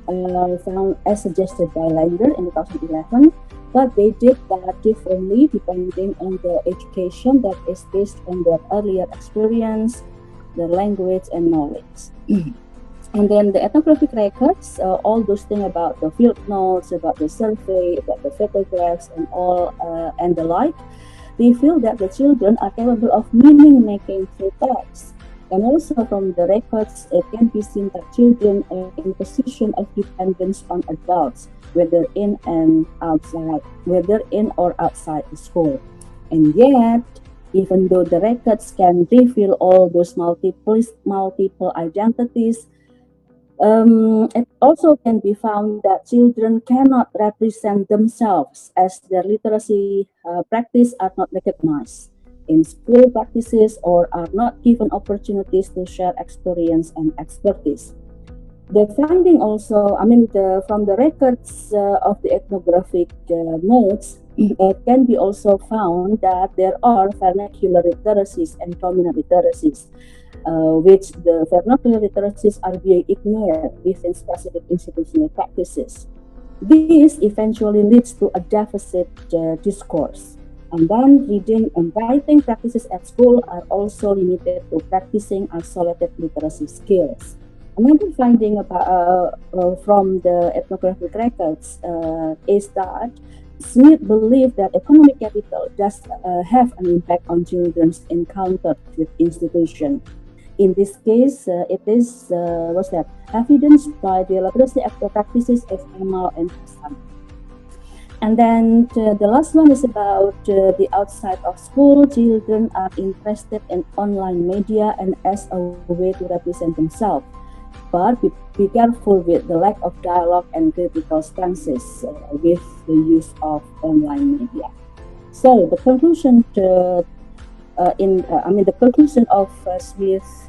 found as suggested by Lander in 2011, but they did that differently depending on the education that is based on their earlier experience, their language and knowledge. And then the ethnographic records, all those things about the field notes, about the survey, about the photographs and all and the like, they feel that the children are capable of meaning making through text. And also from the records, it can be seen that children are in position of dependence on adults, whether in or outside the school. And yet, even though the records can reveal all those multiple identities, it also can be found that children cannot represent themselves as their literacy practice are not recognized in school practices or are not given opportunities to share experience and expertise. The finding also, from the records of the ethnographic notes, it can be also found that there are vernacular literacies and communal literacies, which the vernacular literacies are being ignored within specific institutional practices. This eventually leads to a deficit discourse. And then reading and writing practices at school are also limited to practicing isolated literacy skills. Another finding about, from the ethnographic records is that Smith believed that economic capital does have an impact on children's encounter with institutions. In this case, it is evidenced by the literacy practices of Amal and Hassan. And then the last one is about the outside of school. Children are interested in online media and as a way to represent themselves. But be careful with the lack of dialogue and critical stances with the use of online media. So the conclusion the conclusion of Smith's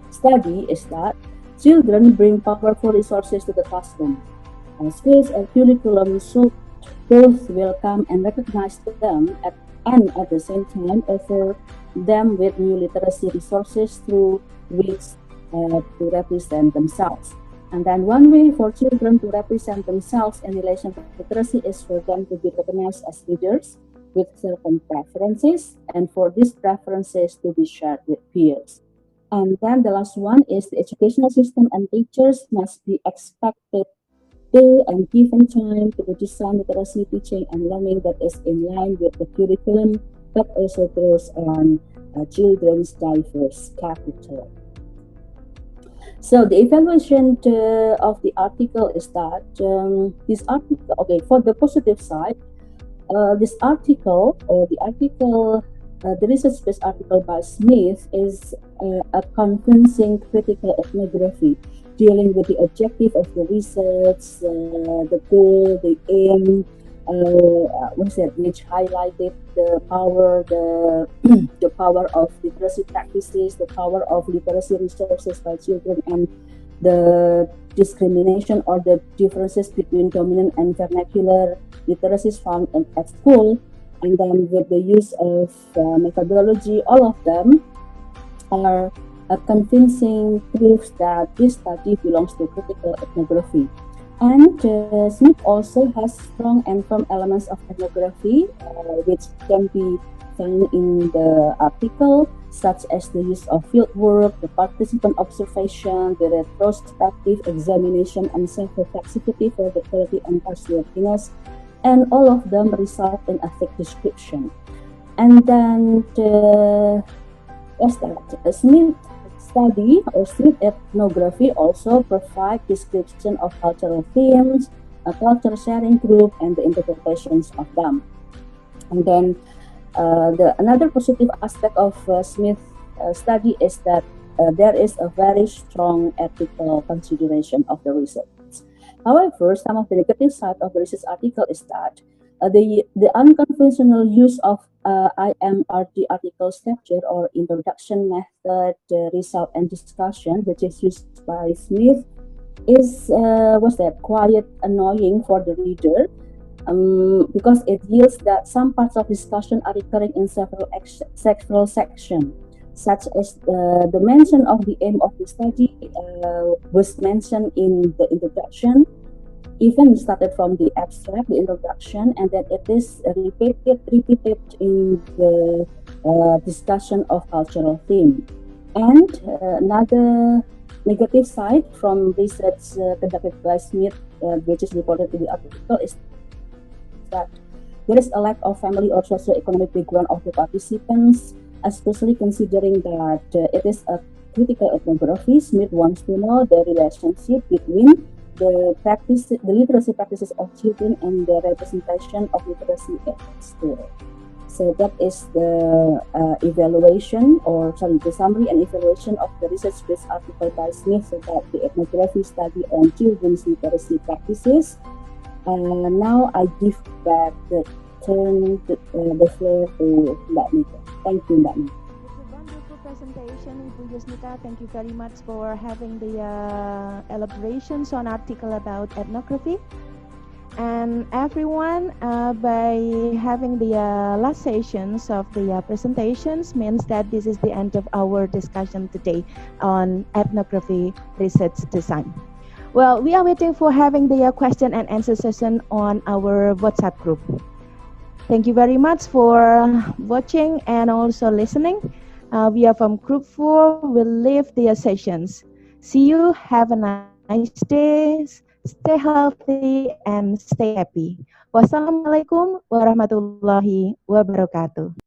study is that children bring powerful resources to the classroom. Schools and curriculum should both welcome and recognize them and at the same time offer them with new literacy resources through which to represent themselves. And then one way for children to represent themselves in relation to literacy is for them to be recognized as leaders with certain preferences and for these preferences to be shared with peers. And then the last one is the educational system and teachers must be expected to and given time to design literacy teaching and learning that is in line with the curriculum but also draws on children's diverse capital. So the evaluation of the article is that this article, okay, for the positive side, this article or the research-based article by Smith is a convincing critical ethnography dealing with the objective of the research, the goal, the aim, which highlighted the power, the power of literacy practices, the power of literacy resources by children, and the discrimination or the differences between dominant and vernacular literacies found at school, and then with the use of methodology, all of them are convincing proofs that this study belongs to critical ethnography. And Smith also has strong and firm elements of ethnography, which can be found in the article, such as the use of field work, the participant observation, the retrospective examination, and self-reflexivity for the quality and trustworthiness, and all of them result in a thick description. And then Smith study or Smith ethnography also provide description of cultural themes, a culture sharing group, and the interpretations of them. And then another positive aspect of Smith study is that there is a very strong ethical consideration of the research. However, some of the negative side of the research article is that the unconventional use of IMRD article structure or introduction method, result and discussion, which is used by Smith, is quite annoying for the reader, because it yields that some parts of discussion are recurring in several sections, such as the mention of the aim of the study was mentioned in the introduction, even started from the abstract, the introduction, and that it is repeated in the discussion of cultural theme. And another negative side from research conducted by Smith, which is reported in the article, is that there is a lack of family or socio-economic background of the participants, especially considering that it is a critical ethnography. Smith wants to know the relationship between the literacy practices of children and the representation of literacy at school. So that is the the summary and evaluation of the research-based article by Smith about the ethnography study on children's literacy practices. Now I give back the floor to Mbak Nika. Thank you, Mbak Nika. It's a wonderful presentation, Ibu Yusnika. Thank you very much for having the elaborations on article about ethnography. And everyone, by having the last sessions of the presentations means that this is the end of our discussion today on ethnography research design. Well, we are waiting for having the question and answer session on our WhatsApp group. Thank you very much for watching and also listening. We are from Group 4. We'll leave the sessions. See you. Have a nice day. Stay healthy and stay happy. Wassalamualaikum warahmatullahi wabarakatuh.